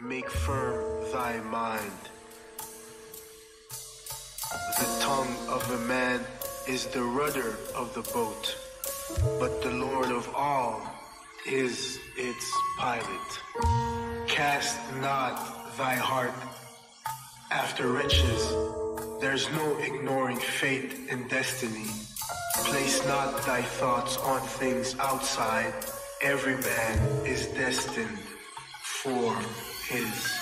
make firm thy mind. The tongue of a man is the rudder of the boat, but the Lord of all is its pilot. Cast not thy heart after riches. There's no ignoring fate and destiny. Place not thy thoughts on things outside. Every man is destined for his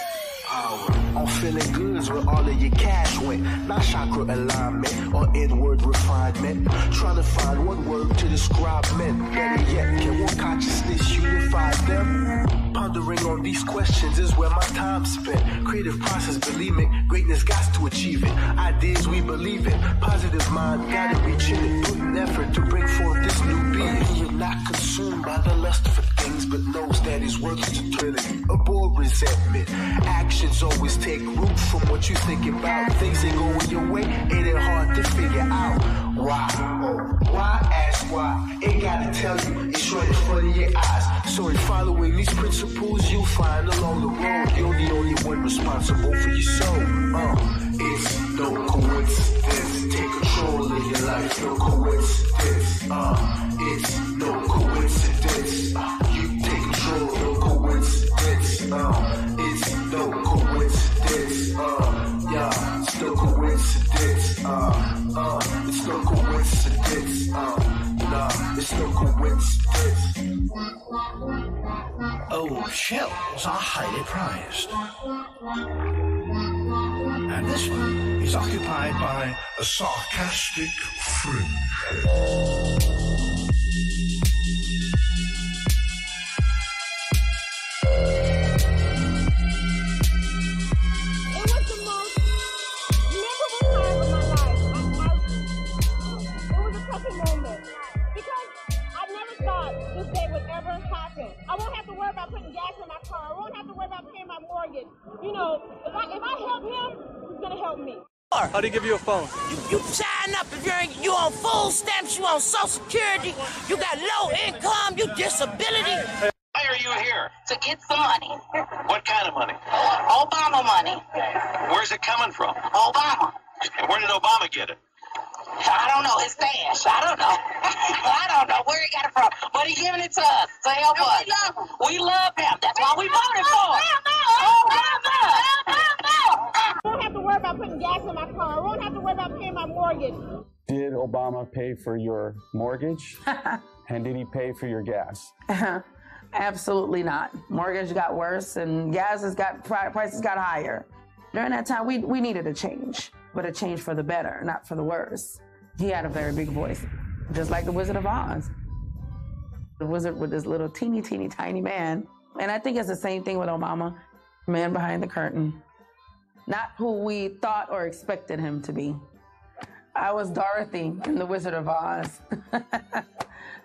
hour. On feeling goods where all of your cash went. Not chakra alignment or inward refinement. Trying to find one word to describe men. Better yet, can one consciousness unify them? Pondering on these questions is where my time spent. Creative process, believe me, greatness got to achieve it. Ideas we believe in, positive mind, gotta reach in it. Put an effort to bring forth this new being. You're not consumed by the lust for things, but knows that his work is to turn it. Abhor resentment. Actions always take root from what you think about. Things ain't going your way, it ain't hard to figure out. Why? Why? Ask why. Ain't gotta tell you, it's right in front of your eyes. So in following these principles you'll find along the road, you're the only one responsible for your soul. It's no coincidence. Take control of your life, no coincidence. It's no coincidence. You take control, no coincidence. It's no coincidence. Yeah, it's no coincidence. It's no coincidence. Nah, it's no coincidence. Old shells are highly prized. And this one is occupied by a sarcastic fringe. I won't have to worry about putting gas in my car. I won't have to worry about paying my mortgage. You know, if I help him, he's gonna help me. How do you give you a phone? You sign up if you on food stamps, you on Social Security, you got low income, you disability. Why are you here? To get some money. What kind of money? Obama money. Where's it coming from? Obama. And where did Obama get it? I don't know, his stash. I don't know. I don't know where he got it from. But he giving it to us to help us. We love him. That's why we voted for him. I won't have to worry about putting gas in my car. I won't have to worry about paying my mortgage. Did Obama pay for your mortgage? And did he pay for your gas? Absolutely not. Mortgage got worse and prices got higher. During that time, we needed a change, but a change for the better, not for the worse. He had a very big voice, just like the Wizard of Oz. The wizard with this little teeny tiny man. And I think it's the same thing with Obama, man behind the curtain. Not who we thought or expected him to be. I was Dorothy in the Wizard of Oz.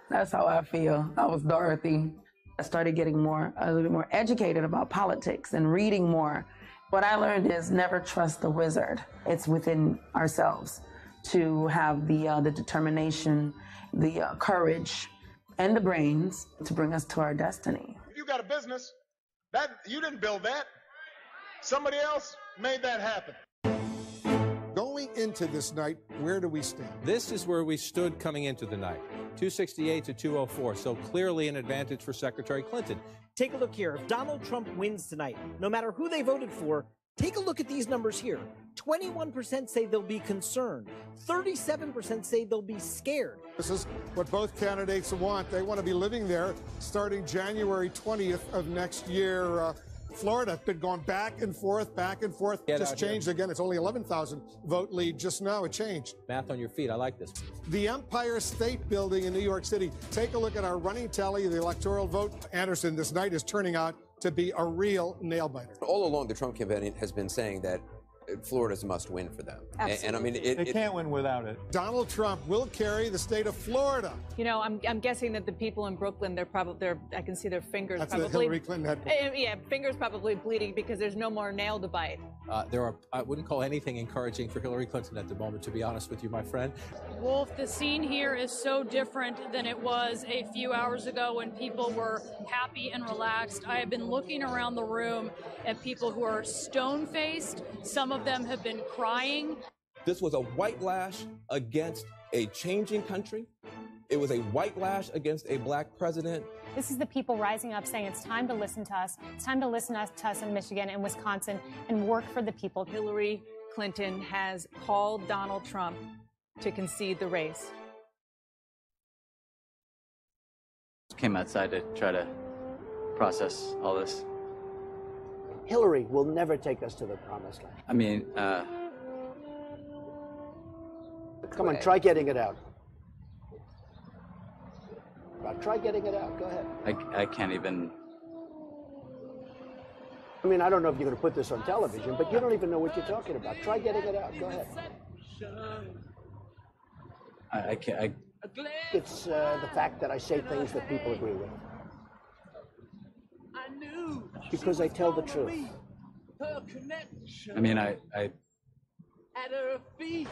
That's how I feel. I was Dorothy. I started getting a little bit more educated about politics and reading more. What I learned is never trust the wizard. It's within ourselves to have the determination, the courage, and the brains to bring us to our destiny. You got a business. You didn't build that. Somebody else made that happen. Going into this night, where do we stand? This is where we stood coming into the night, 268 to 204, so clearly an advantage for Secretary Clinton. Take a look here. If Donald Trump wins tonight, no matter who they voted for, take a look at these numbers here. 21% say they'll be concerned. 37% say they'll be scared. This is what both candidates want. They want to be living there starting January 20th of next year. Florida has been going back and forth. Just changed again. It's only 11,000 vote lead just now. It changed. Math on your feet. I like this. The Empire State Building in New York City. Take a look at our running tally of the electoral vote. Anderson, this night is turning out to be a real nail-biter. All along, the Trump campaign has been saying that Florida's a must-win for them. Absolutely. And I mean, They can't win without it. Donald Trump will carry the state of Florida. You know, I'm guessing that the people in Brooklyn, I can see their fingers That's probably. what Hillary Clinton had. Yeah, fingers probably bleeding because there's no more nail to bite. I wouldn't call anything encouraging for Hillary Clinton at the moment, to be honest with you, my friend. Wolf, the scene here is so different than it was a few hours ago when people were happy and relaxed. I have been looking around the room at people who are stone-faced. Some of them have been crying. This was a white lash against a changing country. It was a white lash against a black president. This is the people rising up saying it's time to listen to us. It's time to listen to us in Michigan and Wisconsin and work for the people. Hillary Clinton has called Donald Trump to concede the race. Came outside to try to process all this. Hillary will never take us to the promised land. I mean, Come on, try getting it out. Try getting it out. Go ahead. I can't even. I mean, I don't know if you're going to put this on television, but you don't even know what you're talking about. Try getting it out. Go ahead. I can't. It's the fact that I say things that people agree with. Because I tell the truth. I mean,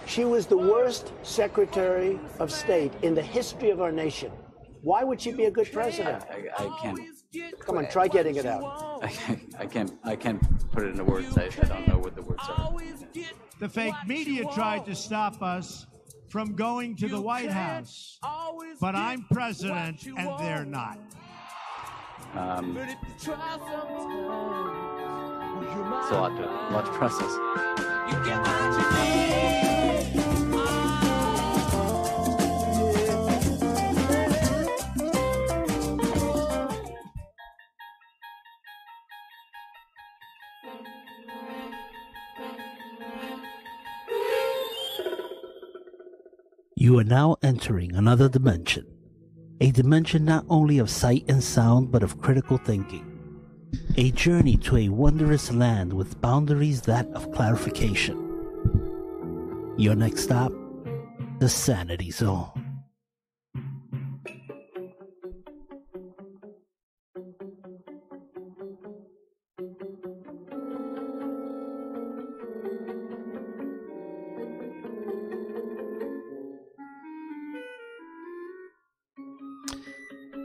She was the worst Secretary of State in the history of our nation. Why would she be a good president? I can't. Come on, try getting it out. I can't put it into words. I don't know what the words are. The fake media tried to stop us from going to the White House, but I'm president and they're not. It's a lot to process. You are now entering another dimension. A dimension not only of sight and sound, but of critical thinking. A journey to a wondrous land with boundaries that of clarification. Your next stop, the Sanity Zone.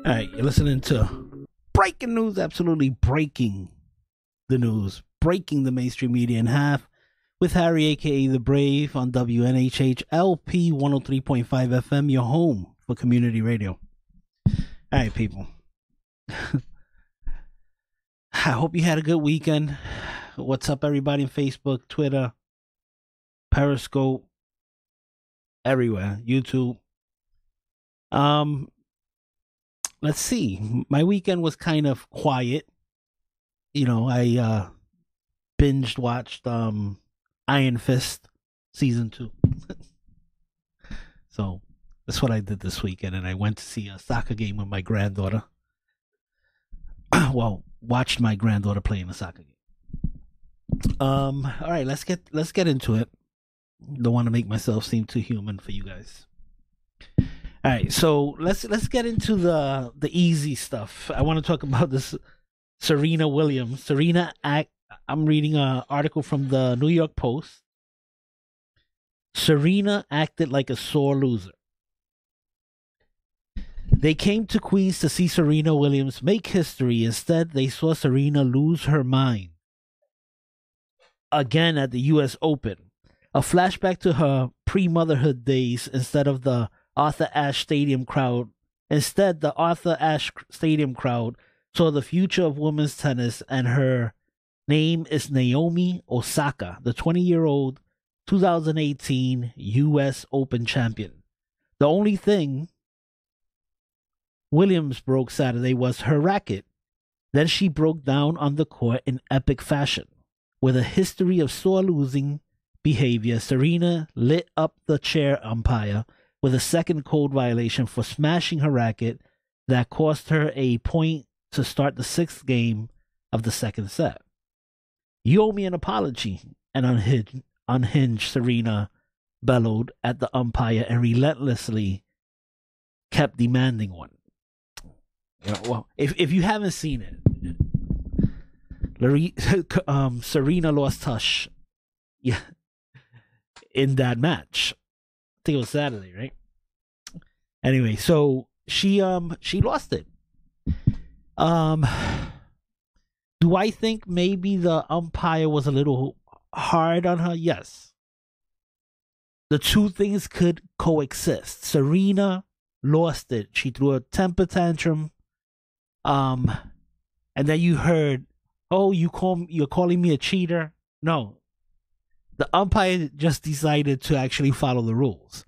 Alright, you're listening to breaking news, absolutely breaking the news, breaking the mainstream media in half with Harry, aka The Brave, on WNHH LP 103.5 FM, your home for community radio. Alright, people. I hope you had a good weekend. What's up, everybody on Facebook, Twitter, Periscope, everywhere, YouTube. Let's see. My weekend was kind of quiet. You know, I binged watched Iron Fist season 2. So that's what I did this weekend, and I went to see a soccer game with my granddaughter. Well, watched my granddaughter playing a soccer game. All right, let's get into it. Don't want to make myself seem too human for you guys. All right, so let's get into the easy stuff. I want to talk about this Serena Williams. I'm reading an article from the New York Post. Serena acted like a sore loser. They came to Queens to see Serena Williams make history. Instead, they saw Serena lose her mind again at the U.S. Open. A flashback to her pre-motherhood days instead of the Arthur Ashe Stadium crowd. Instead, the Arthur Ashe Stadium crowd saw the future of women's tennis, and her name is Naomi Osaka, the 20-year-old 2018 U.S. Open champion. The only thing Williams broke Saturday was her racket. Then she broke down on the court in epic fashion. With a history of sore losing behavior, Serena lit up the chair umpire with a second code violation for smashing her racket that cost her a point to start the 6th game of the second set. You owe me an apology, and unhinged Serena bellowed at the umpire and relentlessly kept demanding one. Well, if you haven't seen it, Serena lost touch, in that match. I think it was Saturday, right? Anyway, so she lost it. Do I think maybe the umpire was a little hard on her? Yes. The two things could coexist. Serena lost it. She threw a temper tantrum. And then you heard, "Oh, you're calling me a cheater?" No. The umpire just decided to actually follow the rules.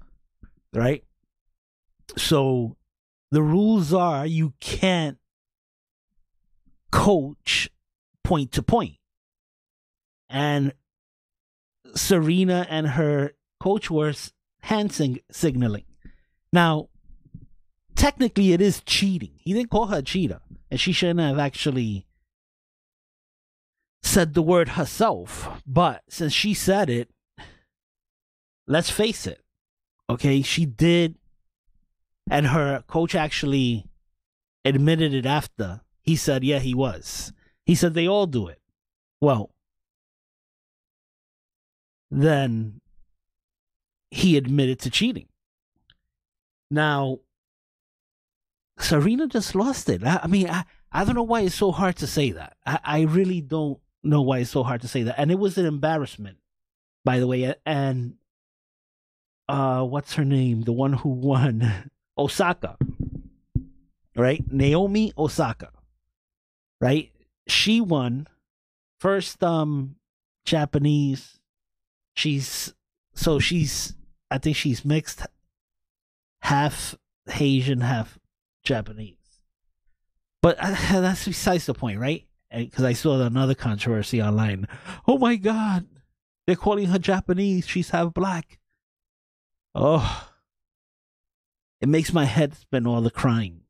Right? So the rules are you can't coach point to point. And Serena and her coach were hand signaling. Now, technically it is cheating. He didn't call her a cheater. And she shouldn't have actually said the word herself. But since she said it, let's face it. Okay, she did. And her coach actually admitted it after. He said, yeah, he was. He said they all do it. Well, then he admitted to cheating. Now, Serena just lost it. I mean, I don't know why it's so hard to say that. I really don't know why it's so hard to say that. And it was an embarrassment, by the way. And what's her name? The one who won, Osaka, right? Naomi Osaka, right? She won first. Japanese. I think she's mixed, half Asian, half Japanese. But that's besides the point, right? Because I saw another controversy online. Oh my God, they're calling her Japanese. She's half black. Oh, it makes my head spin all the crying.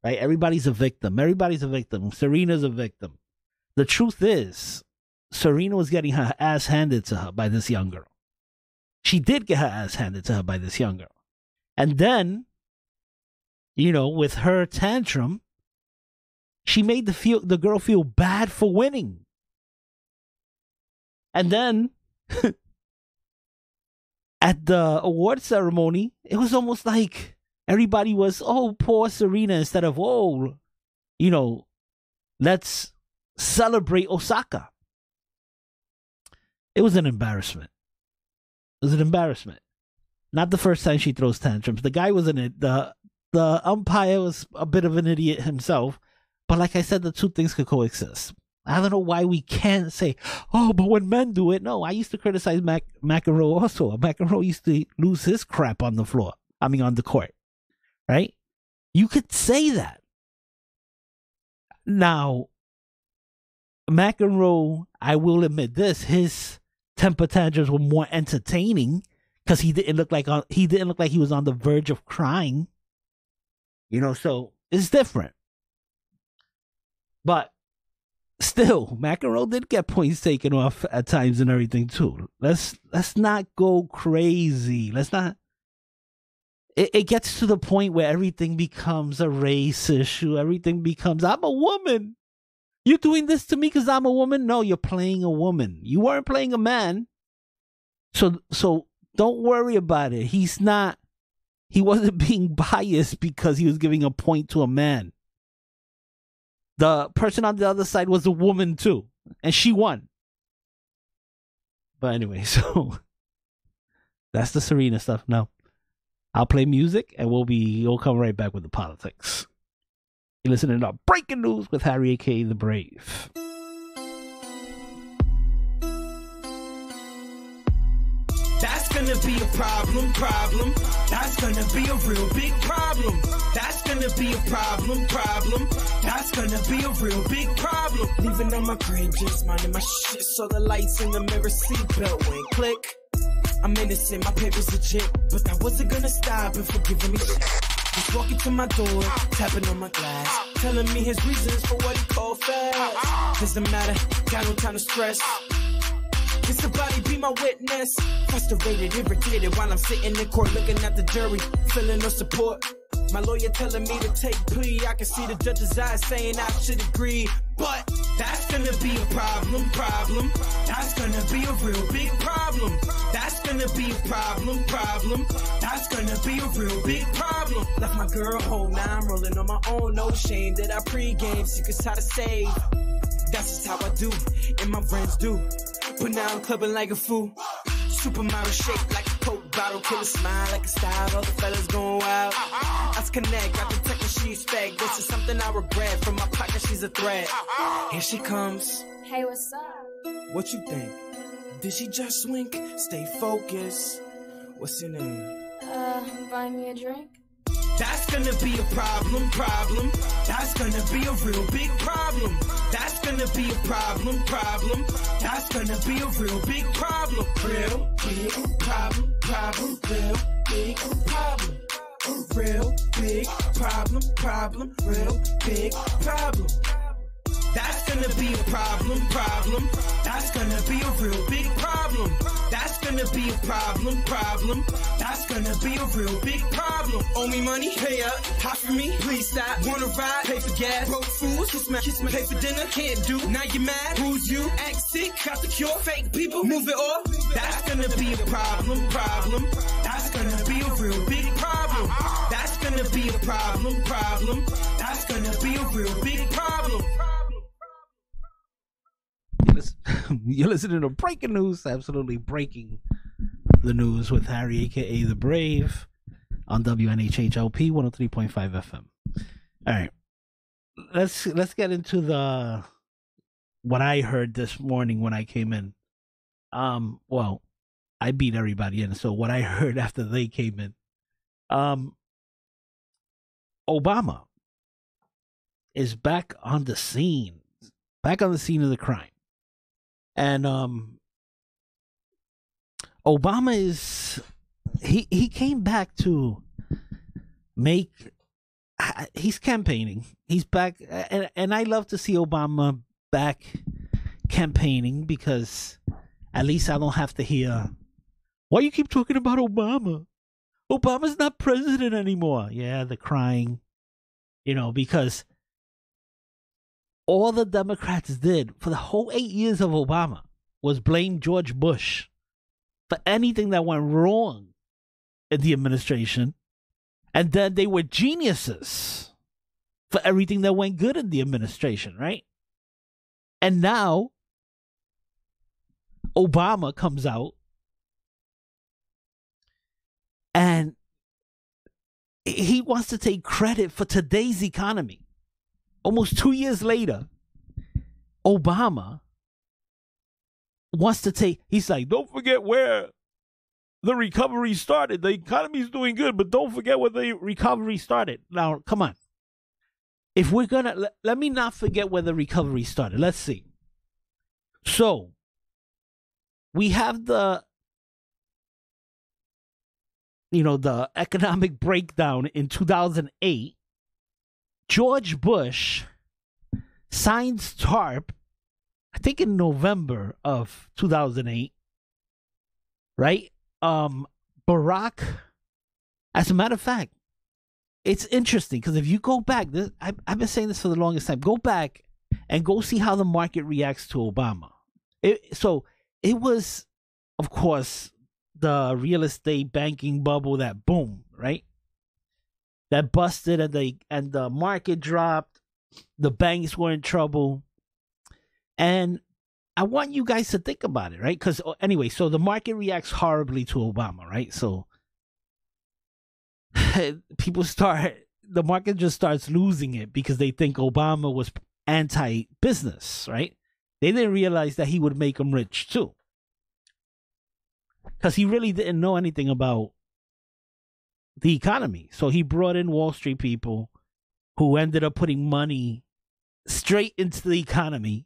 Right? Everybody's a victim. Everybody's a victim. Serena's a victim. The truth is, Serena was getting her ass handed to her by this young girl. She did get her ass handed to her by this young girl. And then, with her tantrum, she made the girl feel bad for winning. And then, at the award ceremony, it was almost like everybody was, oh, poor Serena, instead of, oh, let's celebrate Osaka. It was an embarrassment. It was an embarrassment. Not the first time she throws tantrums. The guy was in it. The umpire was a bit of an idiot himself. But like I said, the two things could coexist. I don't know why we can't say, oh, but when men do it. No, I used to criticize McEnroe also. McEnroe used to lose his crap on the floor. I mean, on the court. Right? You could say that. Now, McEnroe, I will admit this, his temper tantrums were more entertaining because he didn't look like he was on the verge of crying. So it's different. But still, McEnroe did get points taken off at times and everything too. Let's not go crazy. Let's not. It gets to the point where everything becomes a race issue. Everything becomes, I'm a woman. You're doing this to me because I'm a woman? No, you're playing a woman. You weren't playing a man. So don't worry about it. He wasn't being biased because he was giving a point to a man. The person on the other side was a woman too. And she won. But anyway, so that's the Serena stuff. Now, I'll play music and we'll come right back with the politics. You're listening to Breaking News with Harry, a.k.a. The Brave. That's gonna be a problem. That's gonna be a real big problem. That's gonna be a problem. That's gonna be a real big problem. Leaving on my crib, just minding my shit. Saw the lights in the mirror, seatbelt went click. I'm innocent, my paper's legit, but that wasn't gonna stop him from giving me shit. He's walking to my door, tapping on my glass, telling me his reasons for what he called fast. Doesn't matter, got no time to stress. Can somebody be my witness? Frustrated, irritated while I'm sitting in court looking at the jury, feeling no support. My lawyer telling me to take plea. I can see the judge's eyes saying I should agree. But that's gonna be a problem. That's gonna be a real big problem. That's gonna be a problem. That's gonna be a real big problem. Left my girl home, now I'm rolling on my own. No shame that I pregame, secrets how to save. That's just how I do, and my friends do. But now I'm clubbing like a fool. Supermodel shaped like a Coke bottle, killer smile like a style, all the fellas going wild. Us connect, got the tech and she expect. This is something I regret, from my pocket she's a threat. Here she comes. Hey, what's up? What you think? Did she just wink? Stay focused. What's your name? Buy me a drink? That's gonna be a problem. That's gonna be a real big problem. That's gonna be a problem. That's gonna be a real big problem. Real big problem. Real big problem. Real big problem. Real big problem. That's gonna be a problem. That's gonna be a real big problem. That's gonna be a problem. That's gonna be a real big problem. Owe me money? Pay up. Hot for me? Please stop. Wanna ride? Pay for gas. Broke fools? Kiss me. Pay for dinner? Can't do. Now you mad? Who's you? Act sick? Got the cure? Fake people? Move it off. That's gonna be a problem. That's gonna be a real big problem. That's gonna be a problem. That's gonna be a real big problem. You're listening to Breaking News, absolutely breaking the news with Harry, aka The Brave, on WNHHLP 103.5 FM. All right, let's get into what I heard this morning when I came in. Well, I beat everybody in, so what I heard after they came in. Obama is back on the scene of the crime. And Obama is he came back to make he's campaigning. He's back, and I love to see Obama back campaigning, because at least I don't have to hear, why you keep talking about Obama? Obama's not president anymore. Yeah, the crying, because all the Democrats did for the whole 8 years of Obama was blame George Bush for anything that went wrong in the administration. And then they were geniuses for everything that went good in the administration, right? And now Obama comes out and he wants to take credit for today's economy. Almost 2 years later, Obama wants to take, he's like, don't forget where the recovery started. The economy's doing good, but don't forget where the recovery started. Now, come on. If we're going to, let me not forget where the recovery started. Let's see. So, we have the economic breakdown in 2008. George Bush signs TARP, I think in November of 2008, right? Barack, as a matter of fact, it's interesting because if you go back, I've been saying this for the longest time, go back and go see how the market reacts to Obama. So it was, of course, the real estate banking bubble that boom, right? That busted and the market dropped. The banks were in trouble. And I want you guys to think about it, right? Because anyway, so the market reacts horribly to Obama, right? So the market just starts losing it because they think Obama was anti-business, right? They didn't realize that he would make them rich too. Because he really didn't know anything about the economy. So he brought in Wall Street people who ended up putting money straight into the economy,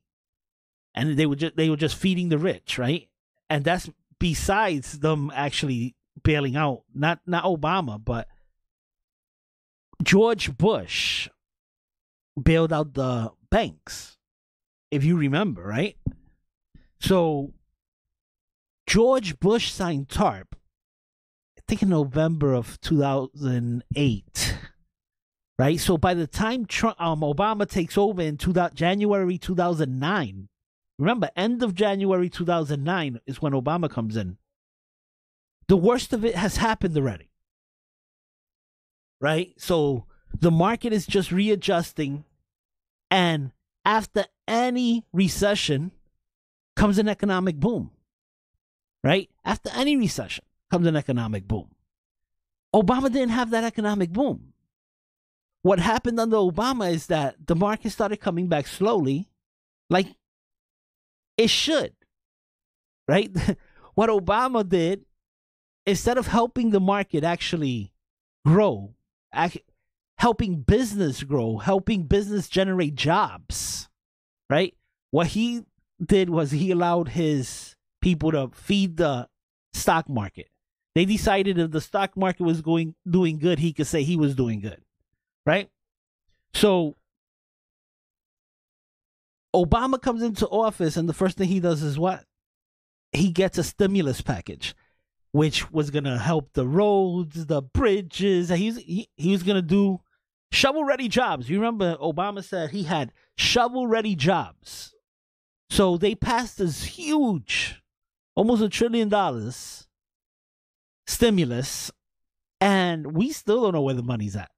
and they were just feeding the rich, right? And that's besides them actually bailing out, not Obama, but George Bush bailed out the banks, if you remember, right? So George Bush signed TARP, I think in November of 2008. Right? So by the time Obama takes over in January 2009, remember, end of January 2009 is when Obama comes in. The worst of it has happened already. Right? So the market is just readjusting. And after any recession comes an economic boom. Right? After any recession comes an economic boom. Obama didn't have that economic boom. What happened under Obama is that the market started coming back slowly, like it should, right? What Obama did, instead of helping the market actually grow, helping business grow, helping business generate jobs, right? What he did was he allowed his people to feed the stock market. They decided if the stock market was doing good, he could say he was doing good. Right? So Obama comes into office and the first thing he does is what? He gets a stimulus package, which was going to help the roads, the bridges. He was going to do shovel-ready jobs. You remember Obama said he had shovel-ready jobs. So they passed this huge, almost $1 trillion stimulus, and we still don't know where the money's at.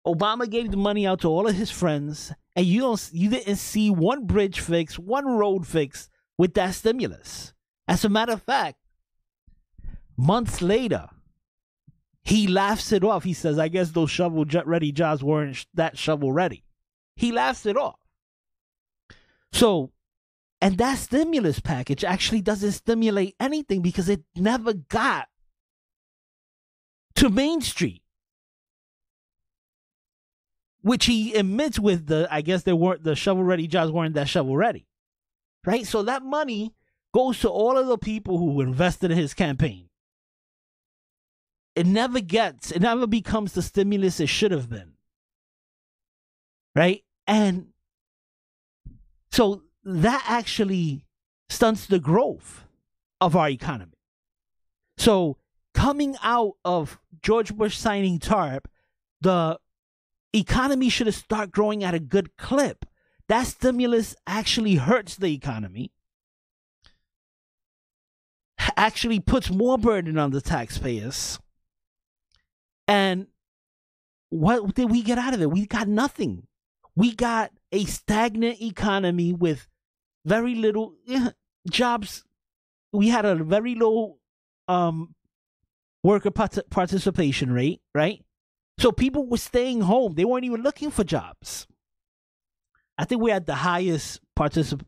Obama gave the money out to all of his friends, and you didn't see one bridge fix, one road fix with that stimulus. As a matter of fact, months later, he laughs it off. He says, I guess those shovel-ready jobs weren't that shovel-ready. He laughs it off. So, and that stimulus package actually doesn't stimulate anything because it never got to Main Street. Which he admits with I guess the shovel-ready jobs weren't that shovel-ready. Right? So that money goes to all of the people who invested in his campaign. It never becomes the stimulus it should have been. Right? And so that actually stunts the growth of our economy. So coming out of George Bush signing TARP, the economy should have started growing at a good clip. That stimulus actually hurts the economy, actually puts more burden on the taxpayers. And what did we get out of it? We got nothing. We got a stagnant economy with very little jobs. We had a very low worker participation rate, right? So people were staying home. They weren't even looking for jobs. I think we had the highest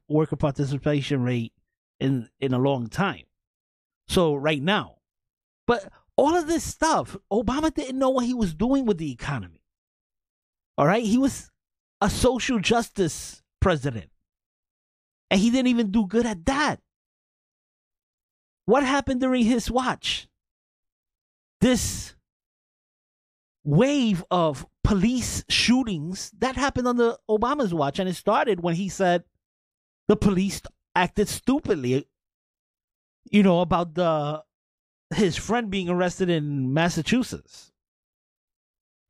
worker participation rate in a long time. So right now. But all of this stuff, Obama didn't know what he was doing with the economy. All right? He was a social justice president. And he didn't even do good at that. What happened during his watch? This wave of police shootings that happened under Obama's watch, and it started when he said the police acted stupidly, about his friend being arrested in Massachusetts,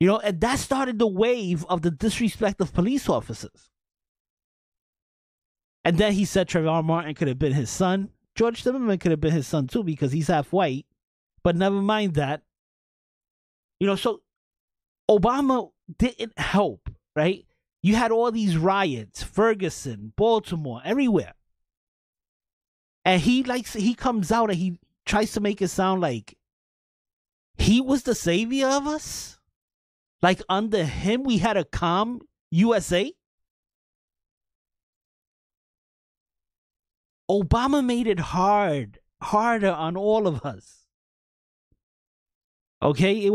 and that started the wave of the disrespect of police officers. And then he said Trayvon Martin could have been his son. George Zimmerman could have been his son too because he's half white, but never mind that. So Obama didn't help, right? You had all these riots, Ferguson, Baltimore, everywhere. And he comes out and he tries to make it sound like he was the savior of us. Like under him, we had a calm USA. Obama made it harder on all of us. Okay,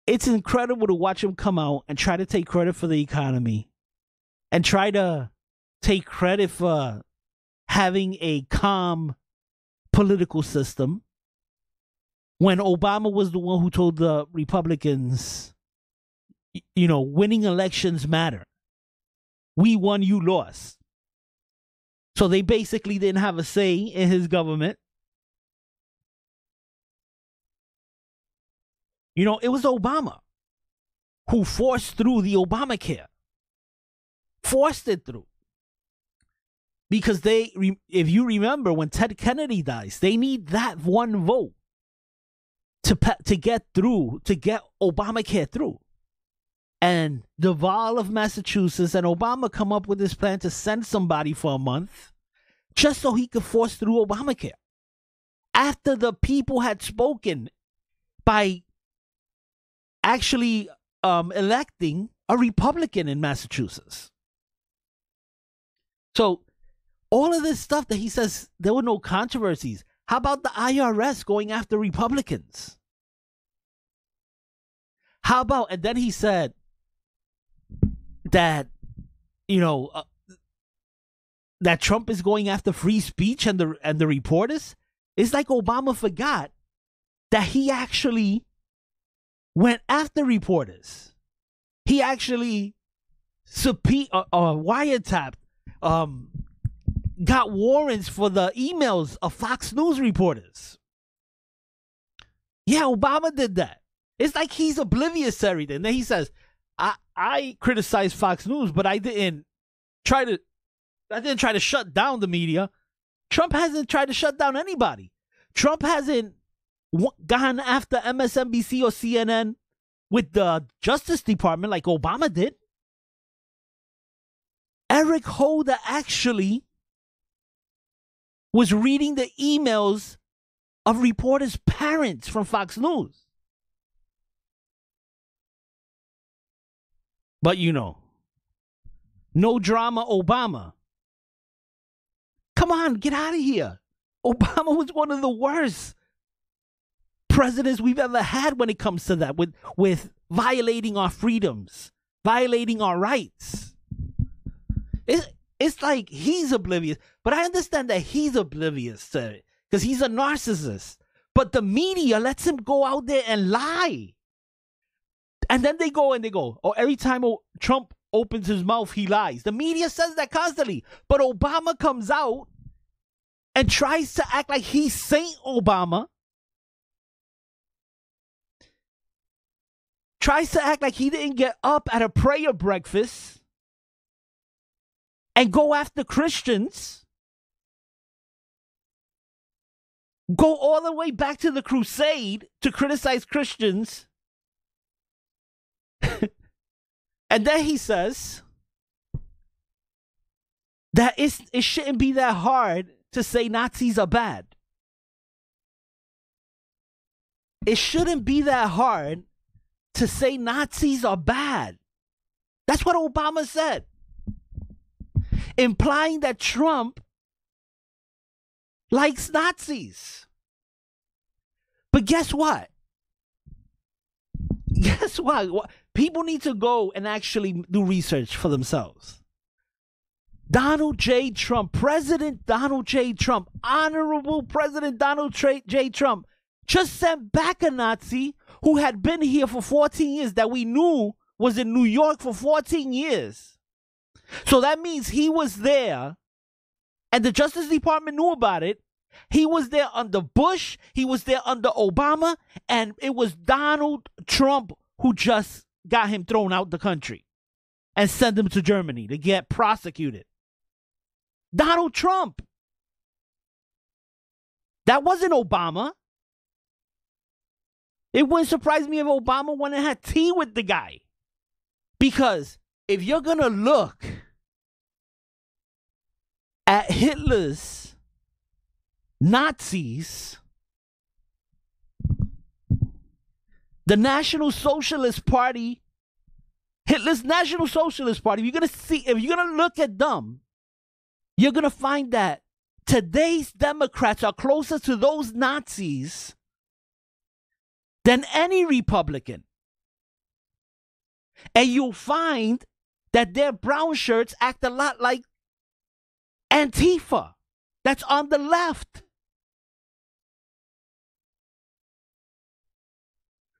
it's incredible to watch him come out and try to take credit for the economy and try to take credit for having a calm political system when Obama was the one who told the Republicans, winning elections matter. We won, you lost. So they basically didn't have a say in his government. You know, it was Obama who forced through the Obamacare. Forced it through. Because if you remember, when Ted Kennedy dies, they need that one vote to get through, to get Obamacare through. And Duval of Massachusetts and Obama come up with this plan to send somebody for a month just so he could force through Obamacare. After the people had spoken by actually electing a Republican in Massachusetts. So all of this stuff that he says there were no controversies. How about the IRS going after Republicans? How about, and then he said that, you know, that Trump is going after free speech and the reporters. It's like Obama forgot that he actually went after reporters. He actually wiretapped, got warrants for the emails of Fox News reporters. Yeah, Obama did that. It's like he's oblivious to everything. Then he says, I criticized Fox News, but I didn't try to shut down the media. Trump hasn't tried to shut down anybody. Trump hasn't gone after MSNBC or CNN with the Justice Department like Obama did. Eric Holder actually was reading the emails of reporters' parents from Fox News. But you know, no drama Obama. Come on, get out of here. Obama was one of the worst presidents we've ever had when it comes to that, with violating our freedoms, violating our rights. It's like he's oblivious, but I understand that he's oblivious to it because he's a narcissist. But the media lets him go out there and lie. And then they go, oh, every time Trump opens his mouth, he lies. The media says that constantly. But Obama comes out and tries to act like he's Saint Obama. Tries to act like he didn't get up at a prayer breakfast and go after Christians. Go all the way back to the crusade to criticize Christians. And then he says that it shouldn't be that hard to say Nazis are bad. It shouldn't be that hard to say Nazis are bad. That's what Obama said. Implying that Trump likes Nazis. But guess what? Guess what? People need to go and actually do research for themselves. Donald J. Trump, President Donald J. Trump, Honorable President Donald J. Trump, just sent back a Nazi who had been here for 14 years that we knew was in New York for 14 years. So that means he was there and the Justice Department knew about it. He was there under Bush, he was there under Obama, and it was Donald Trump who just got him thrown out the country and sent him to Germany to get prosecuted. Donald Trump. That wasn't Obama. It wouldn't surprise me if Obama went and had tea with the guy. Because if you're going to look at Hitler's Nazis, the National Socialist Party, Hitler's National Socialist Party, if you're going to look at them, you're going to find that today's Democrats are closer to those Nazis than any Republican. And you'll find that their brown shirts act a lot like Antifa. That's on the left.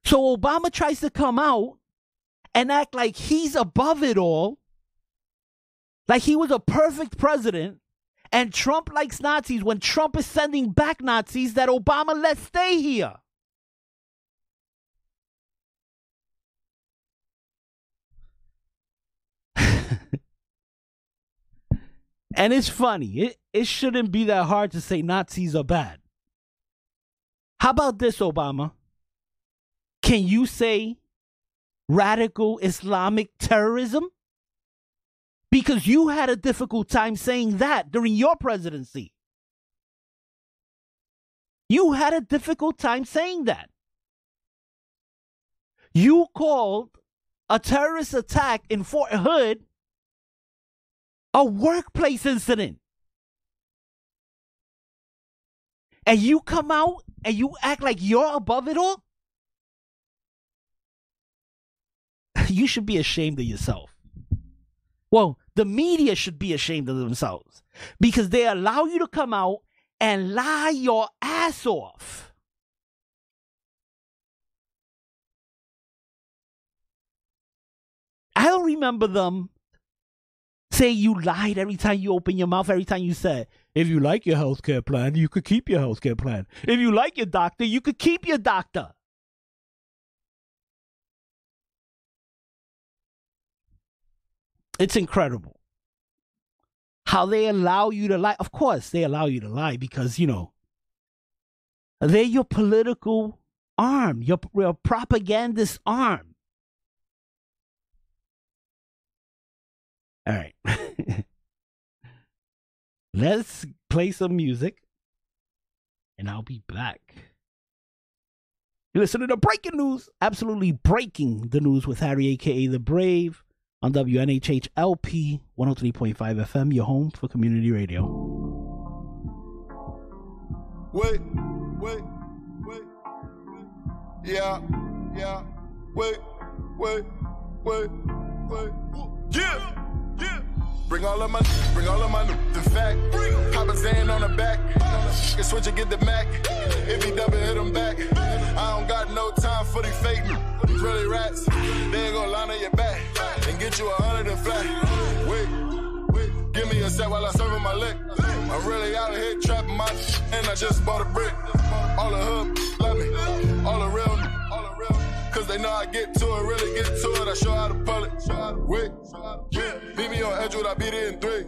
So Obama tries to come out and act like he's above it all, like he was a perfect president, And Trump likes Nazis when Trump is sending back Nazis that Obama let stay here. And it's funny. It shouldn't be that hard to say Nazis are bad. How about this, Obama? Can you say radical Islamic terrorism? Because you had a difficult time saying that during your presidency. You had a difficult time saying that. You called a terrorist attack in Fort Hood a workplace incident. And you come out and you act like you're above it all? You should be ashamed of yourself. Well, the media should be ashamed of themselves because they allow you to come out and lie your ass off. I don't remember them say you lied every time you open your mouth, every time you said, if you like your health care plan, you could keep your health care plan. If you like your doctor, you could keep your doctor. It's incredible how they allow you to lie. Of course, they allow you to lie because, you know, they're your political arm, your propagandist arm. All right. Let's play some music and I'll be back. You listen to the breaking news, absolutely breaking the news with Harry, a.k.a. The Brave, on WNHH LP 103.5 FM, your home for community radio. Wait. Yeah. Wait. Yeah. Bring all of my the fact. Papa Zan on the back. Can switch and get the Mac. If he double hit him back. I don't got no time for the fake. Really rats. They ain't gonna line on your back and get you 100 and flat. Wait. Give me a sec while I serve my lick. I'm really out of here trapping my and I just bought a brick. All the hood love me. All the real. Cause they know I get to it, really get to it. I show how to pull it. Wait. Beat me on Edgewood, I beat it in 3.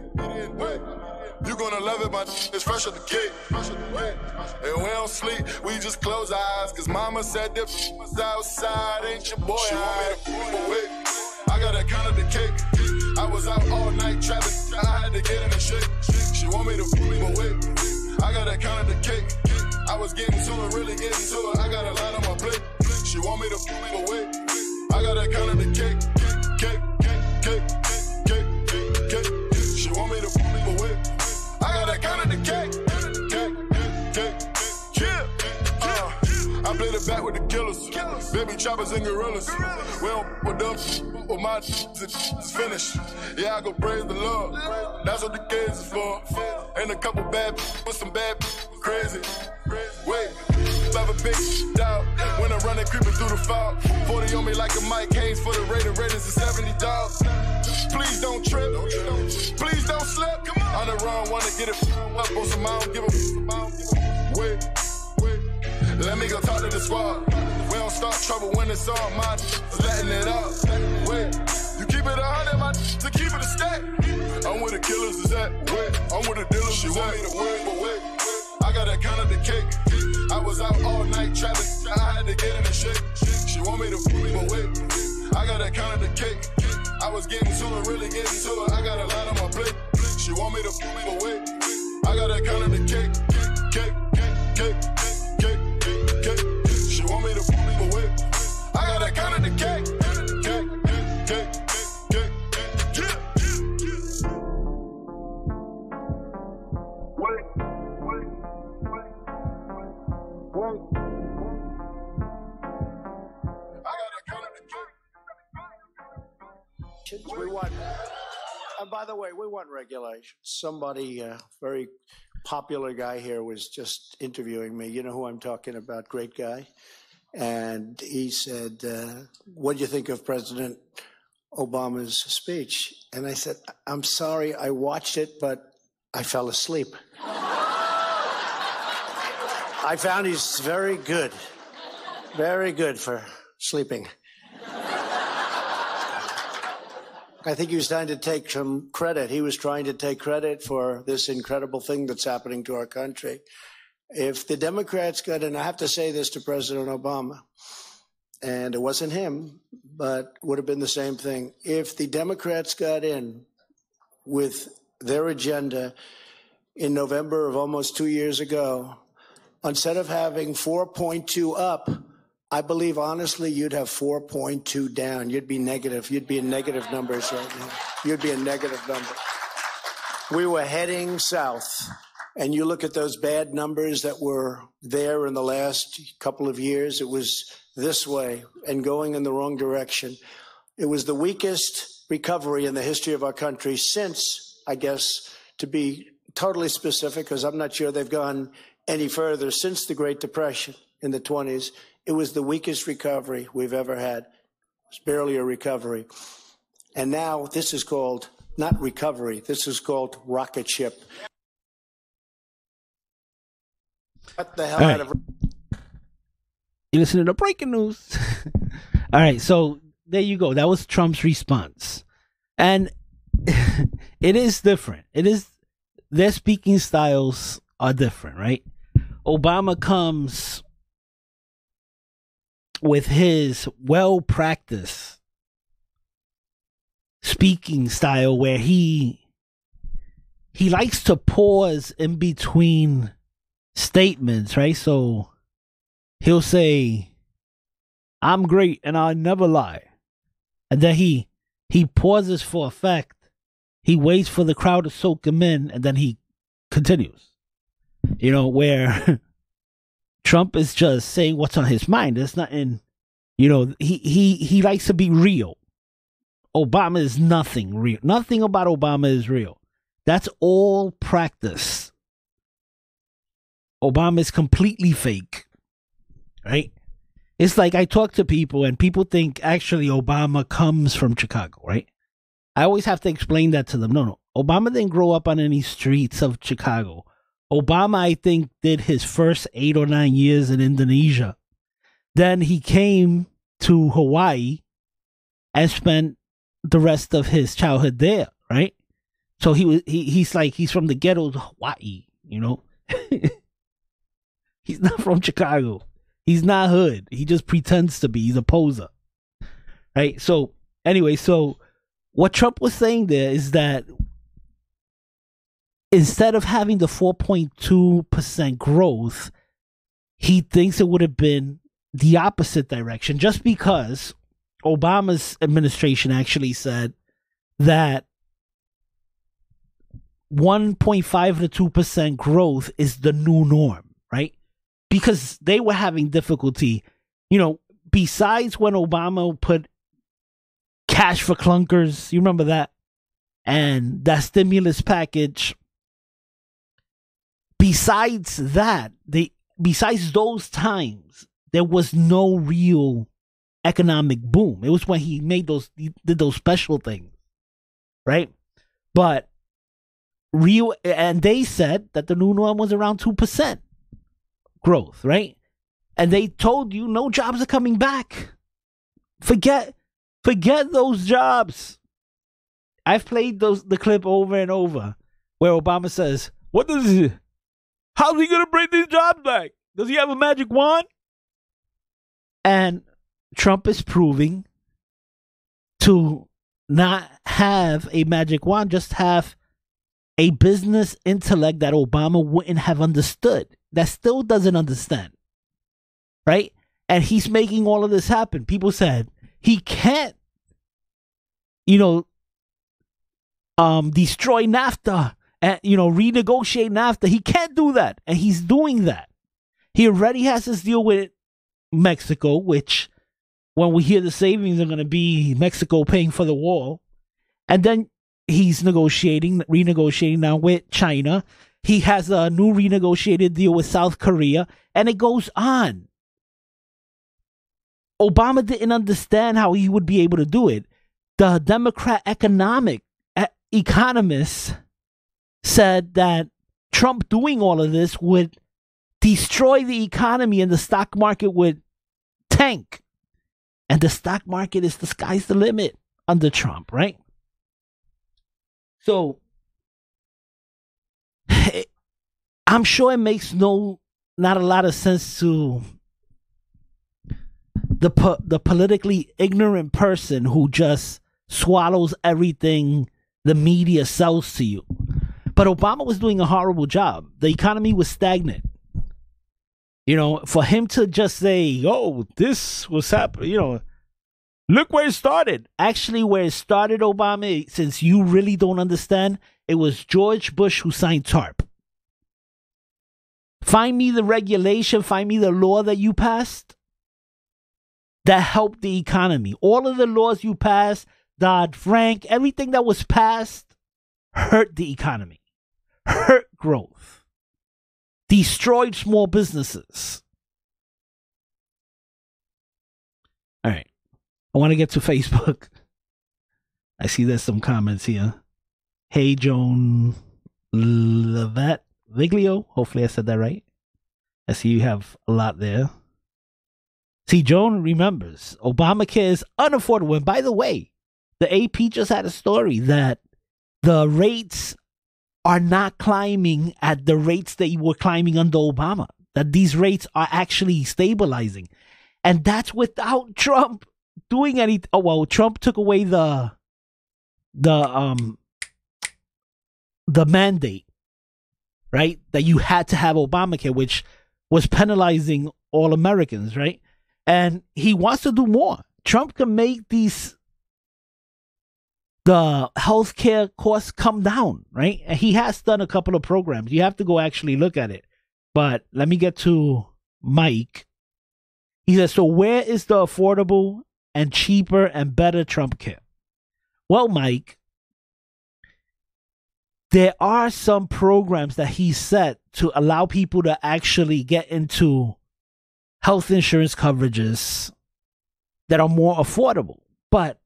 You gonna love it, my it's fresh at the gate. And we don't sleep, we just close our eyes. Cause mama said that was outside, ain't your boy. She want me to wait. I got that kind of the cake. I was out all night trapping, I had to get in the shit. She want me to wait. I got that kind of the cake. I was getting to it, really getting to it. I got a lot on my plate. She want me to wait. I got that kind of the cake. She want me to wait. I got that kind of the cake. I played it back with the killers. Baby choppers and gorillas. We don't put up with my it's finished. Yeah, I go praise the Lord. That's what the kids is for. Ain't a couple bad with some bad crazy. Wait, love a big dog. When I'm running, creeping through the fog. 40 on me like a Mike Haynes for the Raiders and 70 dogs. Please don't trip. Please don't slip. On the run, wanna get it up on some I don't give a wait. Let me go talk to the squad. We don't start trouble when it's all mine. Letting it up. Wait, you keep it 100, my to keep it a stack. I'm where the killers is at. Wait, I'm where the dealers is at. She want me to wait, but wait. I got that kind of the cake. I was out all night trapping. I had to get in the shake. She want me to but wait. I got that kind of the cake. I was getting to it, really getting to it. I got a lot on my plate. She want me to but wait. I got that kind of the cake. She want me to but wait. I got that kind of the cake. We want, and by the way, we want regulation. Somebody, very popular guy here was just interviewing me. You know who I'm talking about? Great guy. And he said, what do you think of President Obama's speech? And I said, I'm sorry, I watched it, but I fell asleep. I found he's very good for sleeping. I think he was trying to take some credit. He was trying to take credit for this incredible thing that's happening to our country. If the Democrats got in, I have to say this to President Obama, and it wasn't him, but would have been the same thing. If the Democrats got in with their agenda in November of almost 2 years ago, instead of having 4.2 up, I believe, honestly, you'd have 4.2 down. You'd be negative. You'd be in negative numbers right now. You'd be in negative numbers. We were heading south. And you look at those bad numbers that were there in the last couple of years, it was this way and going in the wrong direction. It was the weakest recovery in the history of our country since, I guess, to be totally specific, because I'm not sure they've gone any further, since the Great Depression in the 20s. It was the weakest recovery we've ever had. It's barely a recovery. And now this is called not recovery. This is called rocket ship. What the hell out of... You listening to breaking news. All right, so there you go. That was Trump's response. And it is different. Their speaking styles are different, right? Obama comes with his well-practiced speaking style where he likes to pause in between statements, right? So he'll say, "I'm great and I never lie," and then he pauses for effect. He waits for the crowd to soak him in, and then he continues. You know, where Trump is just saying what's on his mind. There's nothing, you know, he likes to be real. Obama is nothing real. Nothing about Obama is real. That's all practice. Obama is completely fake, right? It's like I talk to people and people think actually Obama comes from Chicago, right? I always have to explain that to them. No. Obama didn't grow up on any streets of Chicago. Obama, I think, did his first 8 or 9 years in Indonesia. Then he came to Hawaii and spent the rest of his childhood there, right? So he's from the ghettos of Hawaii, you know? He's not from Chicago. He's not hood. He just pretends to be. He's a poser. Right? So, anyway, so what Trump was saying there is that instead of having the 4.2% growth, he thinks it would have been the opposite direction, just because Obama's administration actually said that 1.5 to 2% growth is the new norm, right? Because they were having difficulty, you know, besides when Obama put cash for clunkers, you remember that? And that stimulus package. Besides that, besides those times, there was no real economic boom. It was when he did those special things, right? But and they said that the new norm was around 2% growth, right? And they told you no jobs are coming back. Forget those jobs. I've played the clip over and over where Obama says, how's he going to bring these jobs back? Does he have a magic wand? And Trump is proving to not have a magic wand, just have a business intellect that Obama wouldn't have understood, that still doesn't understand, right? And he's making all of this happen. People said he can't, destroy NAFTA and, renegotiate NAFTA. He can't do that. And he's doing that. He already has his deal with Mexico, which when we hear the savings are going to be Mexico paying for the wall. And then he's renegotiating now with China. He has a new renegotiated deal with South Korea, and it goes on. Obama didn't understand how he would be able to do it. The Democrat economists said that Trump doing all of this would destroy the economy and the stock market would tank. And the stock market is the sky's the limit under Trump, right? So I'm sure it makes not a lot of sense to the politically ignorant person who just swallows everything the media sells to you. But Obama was doing a horrible job. The economy was stagnant. You know, for him to just say, oh, this was happening, you know, look where it started. Actually, where it started, Obama, since you really don't understand, it was George Bush who signed TARP. Find me the regulation, find me the law that you passed that helped the economy. All of the laws you passed, Dodd-Frank, everything that was passed hurt the economy, hurt growth, destroyed small businesses. All right. I want to get to Facebook. I see there's some comments here. Hey, Joan Levette Viglio. Hopefully I said that right. I see you have a lot there. See, Joan remembers Obamacare is unaffordable. And by the way, the AP just had a story that the rates are not climbing at the rates that you were climbing under Obama. That these rates are actually stabilizing. And that's without Trump doing anything. Oh, well, Trump took away the mandate, right? That you had to have Obamacare, which was penalizing all Americans, right? And he wants to do more. Trump can make the healthcare costs come down, right? And he has done a couple of programs. You have to go actually look at it. But let me get to Mike. He says, so where is the affordable and cheaper and better Trump care? Well, Mike, there are some programs that he set to allow people to actually get into health insurance coverages that are more affordable. But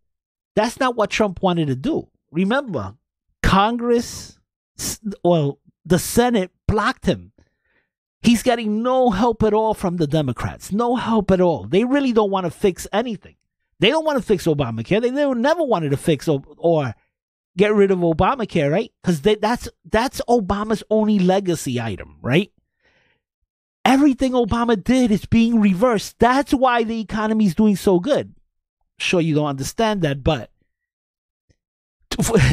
that's not what Trump wanted to do. Remember, Congress, well, the Senate blocked him. He's getting no help at all from the Democrats. No help at all. They really don't want to fix anything. They don't want to fix Obamacare. They never wanted to fix or get rid of Obamacare, right? Because that's Obama's only legacy item, right? Everything Obama did is being reversed. That's why the economy is doing so good. Sure, you don't understand that, but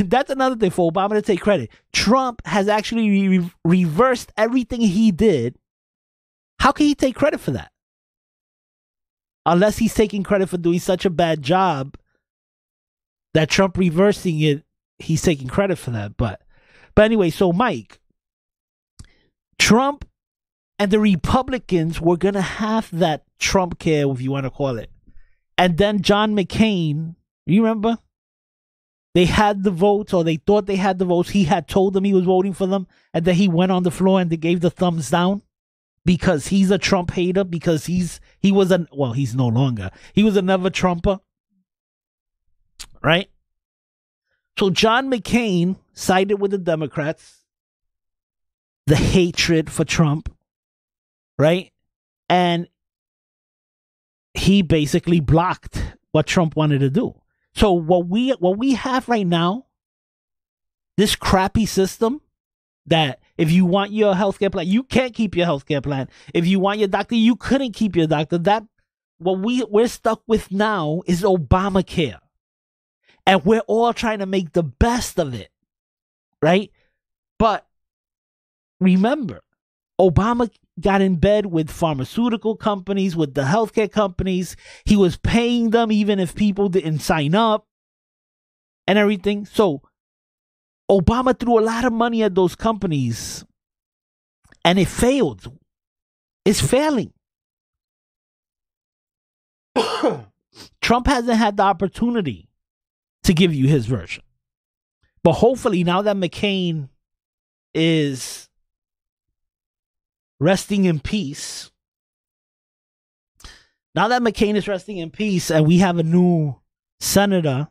that's another thing for Obama to take credit. Trump has actually reversed everything he did. How can he take credit for that? Unless he's taking credit for doing such a bad job that Trump reversing it, he's taking credit for that. But anyway, so Mike, Trump and the Republicans were going to have that Trump care, if you want to call it. And then John McCain, you remember? They had the votes, or they thought they had the votes. He had told them he was voting for them. And then he went on the floor and they gave the thumbs down because he's a Trump hater, because he was he's no longer. He was another Trumper. Right? So John McCain sided with the Democrats, the hatred for Trump, right? And he basically blocked what Trump wanted to do. So what we have right now, this crappy system that if you want your healthcare plan, you can't keep your healthcare plan. If you want your doctor, you couldn't keep your doctor. That what we're stuck with now is Obamacare. And we're all trying to make the best of it, right? But remember, Obama got in bed with pharmaceutical companies, with the healthcare companies. He was paying them even if people didn't sign up and everything. So Obama threw a lot of money at those companies and it failed. It's failing. Trump hasn't had the opportunity to give you his version. But hopefully now that McCain is resting in peace, and we have a new senator,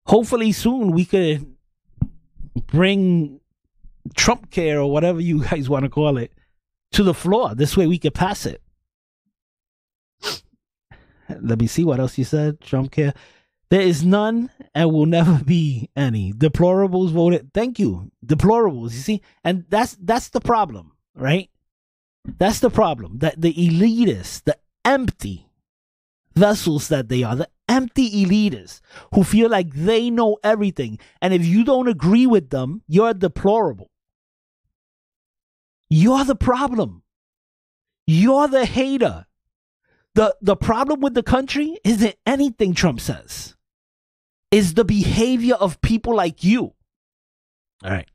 hopefully soon we could bring Trump care or whatever you guys want to call it to the floor. This way we could pass it. Let me see what else you said. Trump care. There is none and will never be any. Deplorables voted. Thank you. Deplorables. You see? And that's the problem, right? That's the problem. That the elitists, the empty vessels that they are, the empty elitists who feel like they know everything. And if you don't agree with them, you're deplorable. You're the problem. You're the hater. The problem with the country isn't anything Trump says. It's the behavior of people like you. All right.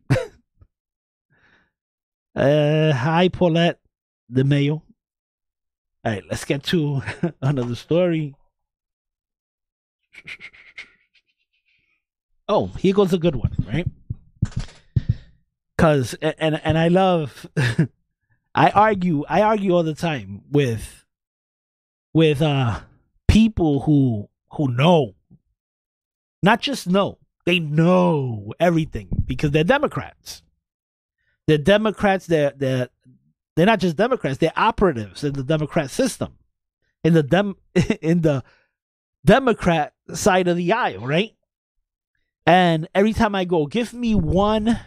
Hi, Paulette, the Mayo. All right, let's get to another story. Oh, here goes a good one, right? Because, and I love, I argue all the time with people who know, not just know, they know everything because they're Democrats. They're Democrats. They're not just Democrats. They're operatives in the Democrat system, in the Democrat side of the aisle, right? And every time I go, give me one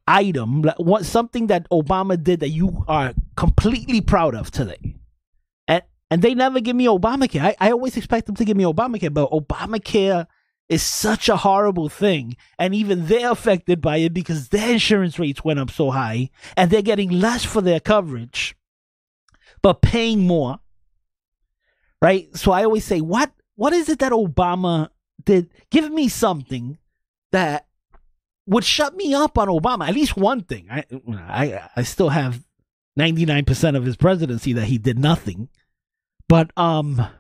item, something that Obama did that you are completely proud of today. And they never give me Obamacare. I always expect them to give me Obamacare, but Obamacare is such a horrible thing. And even they're affected by it because their insurance rates went up so high and they're getting less for their coverage, but paying more. Right? So I always say, what is it that Obama did? Give me something that would shut me up on Obama. At least one thing. I still have 99% of his presidency that he did nothing. But and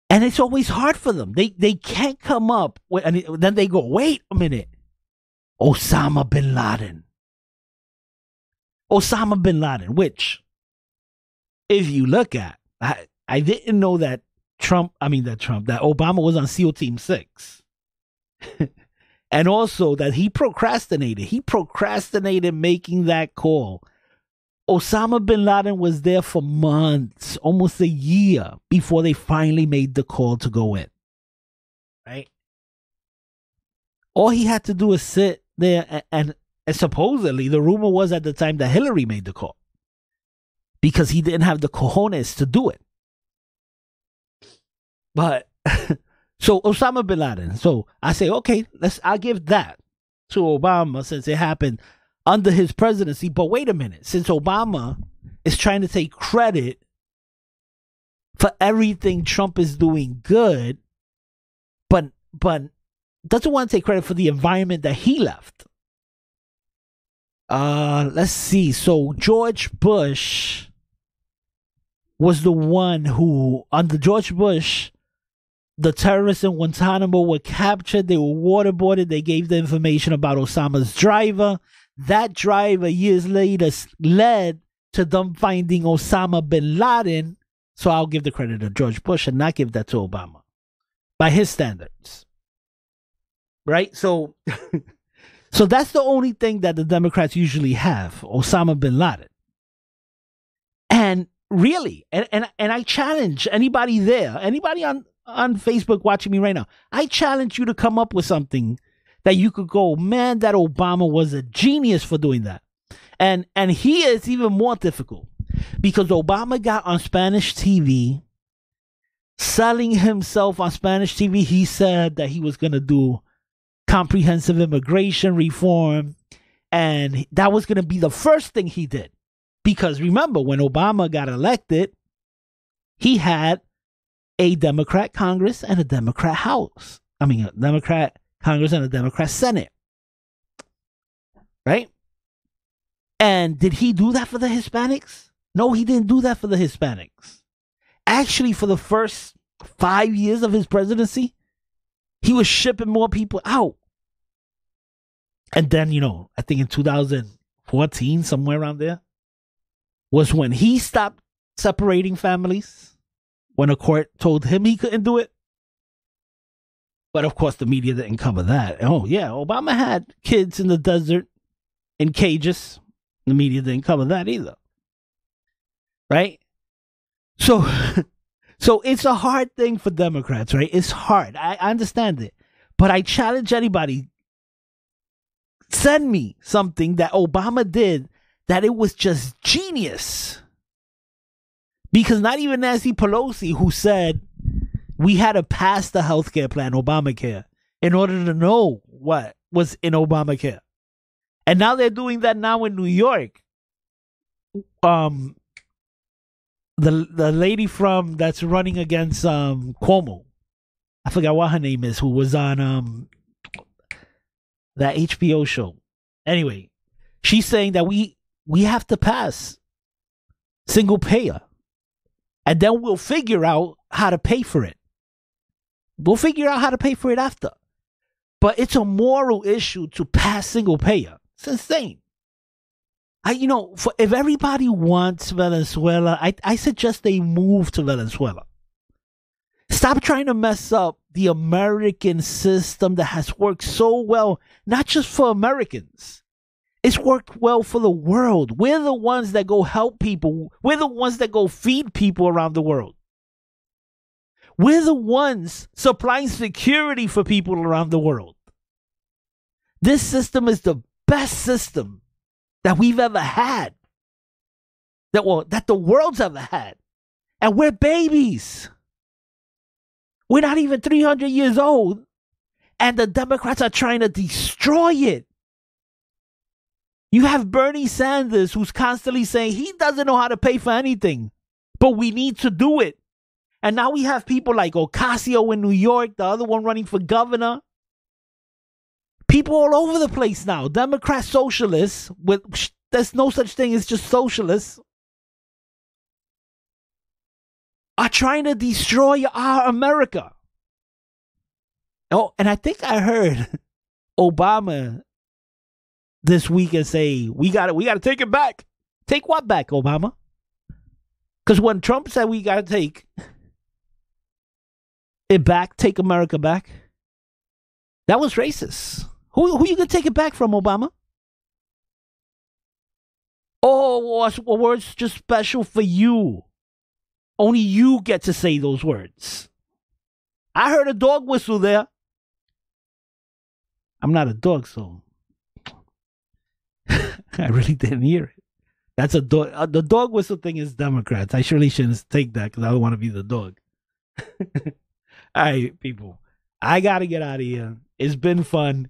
it's always hard for them. They can't come up with, and then they go, wait a minute. Osama bin Laden. Osama bin Laden, which if you look at, I didn't know that that Obama was on SEAL Team 6. And also that he procrastinated. He procrastinated making that call. Osama bin Laden was there for months, almost a year, before they finally made the call to go in. Right? All he had to do is sit there and supposedly the rumor was at the time that Hillary made the call. Because he didn't have the cojones to do it. But so Osama bin Laden. So I say, okay, I'll give that to Obama since it happened under his presidency. But wait a minute, since Obama is trying to take credit for everything Trump is doing good, but doesn't want to take credit for the environment that he left. Let's see. So George Bush was the one who, under George Bush, the terrorists in Guantanamo were captured. They were waterboarded. They gave the information about Osama's driver. That driver, years later, led to them finding Osama bin Laden. So I'll give the credit to George Bush and not give that to Obama by his standards. Right? So, so that's the only thing that the Democrats usually have, Osama bin Laden. And really, and I challenge anybody there, anybody on Facebook watching me right now, I challenge you to come up with something that you could go, man, that Obama was a genius for doing that. And here it's even more difficult because Obama got on Spanish TV, selling himself on Spanish TV. He said that he was going to do comprehensive immigration reform, and that was going to be the first thing he did. Because remember, when Obama got elected, he had a Democrat Congress and a Democrat House. I mean, a Democrat Congress and a Democrat Senate. Right? And did he do that for the Hispanics? No, he didn't do that for the Hispanics. Actually, for the first 5 years of his presidency, he was shipping more people out. And then, I think in 2014, somewhere around there, was when he stopped separating families. When a court told him he couldn't do it. But of course, the media didn't cover that. Oh, yeah, Obama had kids in the desert in cages. The media didn't cover that either. Right? So it's a hard thing for Democrats, right? It's hard. I understand it. But I challenge anybody, send me something that Obama did that it was just genius. Because not even Nancy Pelosi, who said we had to pass the healthcare plan, Obamacare, in order to know what was in Obamacare. And now they're doing that now in New York. The lady that's running against Cuomo, I forgot what her name is, who was on that HBO show. Anyway, she's saying that we have to pass single payer. And then we'll figure out how to pay for it. We'll figure out how to pay for it after. But it's a moral issue to pass single payer. It's insane. If everybody wants Venezuela, I suggest they move to Venezuela. Stop trying to mess up the American system that has worked so well, not just for Americans. It's worked well for the world. We're the ones that go help people. We're the ones that go feed people around the world. We're the ones supplying security for people around the world. This system is the best system that we've ever had. That the world's ever had. And we're babies. We're not even 300 years old. And the Democrats are trying to destroy it. You have Bernie Sanders, who's constantly saying he doesn't know how to pay for anything, but we need to do it. And now we have people like Ocasio in New York, the other one running for governor. People all over the place now. Democrat socialists, there's no such thing as just socialists, are trying to destroy our America. Oh, and I think I heard Obama this week and say, we got to take it back. Take what back, Obama? Because when Trump said we got to take it back, take America back, that was racist. Who you going to take it back from, Obama? Oh, words just special for you. Only you get to say those words. I heard a dog whistle there. I'm not a dog, so I really didn't hear it. That's a dog. The dog whistle thing is Democrats. I surely shouldn't take that because I don't want to be the dog. All right, people. I got to get out of here. It's been fun.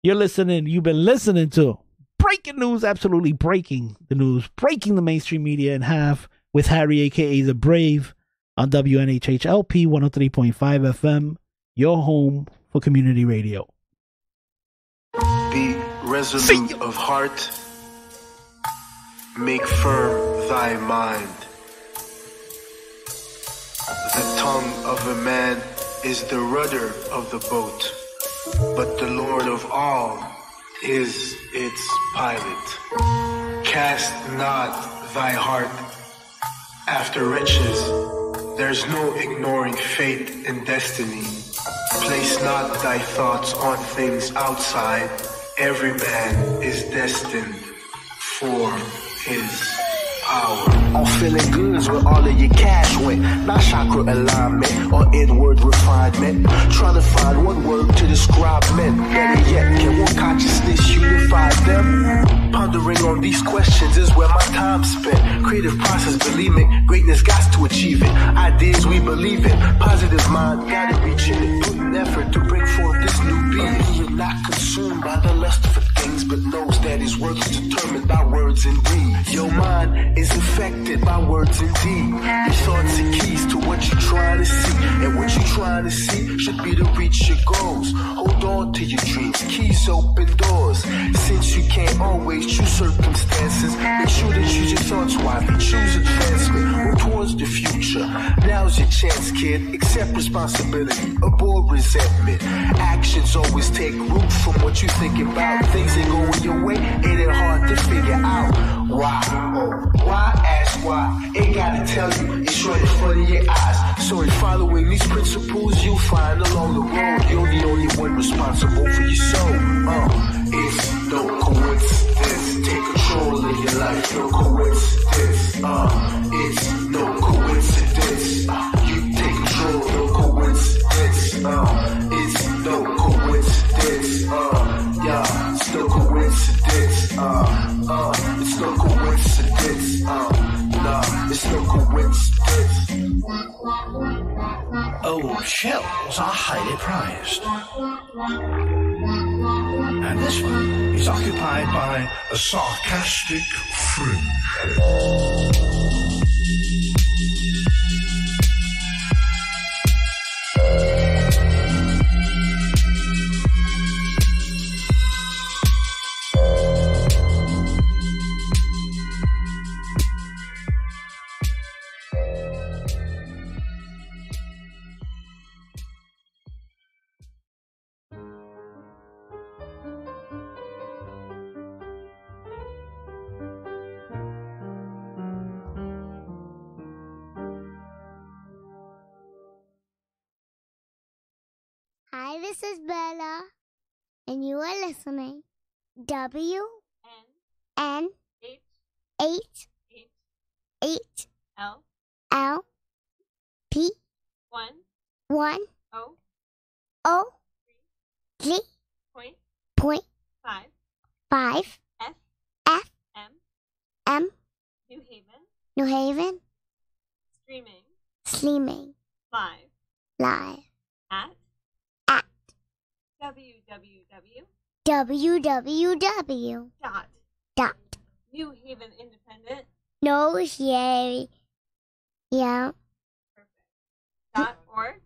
You've been listening to breaking news, absolutely breaking the news, breaking the mainstream media in half with Harry, a.k.a. The Brave, on WNHHLP 103.5 FM, your home for community radio. Be resolute of heart, make firm thy mind. The tongue of a man is the rudder of the boat, but the Lord of all is its pilot. Cast not thy heart after riches, there's no ignoring fate and destiny. Place not thy thoughts on things outside, every man is destined for his power. On feeling goods where all of your cash went, not chakra alignment or inward refinement. Trying to find one word to describe men. Better yet, can one consciousness unify them? Pondering on these questions is where my time spent. Creative process, believe me, greatness got to achieve it. Ideas we believe in, positive mind, gotta reach it. Put an effort to bring forth this new being. You're not consumed by the lust for things, but knows that his work is determined by words and deeds. Your mind is infected by words and deeds. Your thoughts are keys to what you're trying to see, and what you're trying to see should be to reach your goals. Hold on to your dreams, keys open doors. Since you can't always choose circumstances, make sure to choose your thoughts wisely. Choose advancement, work towards the future. Now's your chance, kid. Accept responsibility, avoid resentment. Actions always take root from what you think about. Things ain't going your way, it ain't hard to figure out. Why? Why ask why. Ain't gotta tell you, it's right in front of your eyes. So in following these principles you'll find along the road, you're the only one responsible for your soul. It's no coincidence. Take control of your life, no coincidence. It's no coincidence. You take control, no coincidence. It's no coincidence. Yeah, it's no coincidence. It's no coincidence. Nah, it's no coincidence. Old shells are highly prized. And this one is occupied by a sarcastic fringe. Hi, this is Bella, and you are listening WN8 L P 1 O 3 point 5 F M New Haven streaming live at www. Dot. New Haven Independent. No, yeah. Perfect. .org.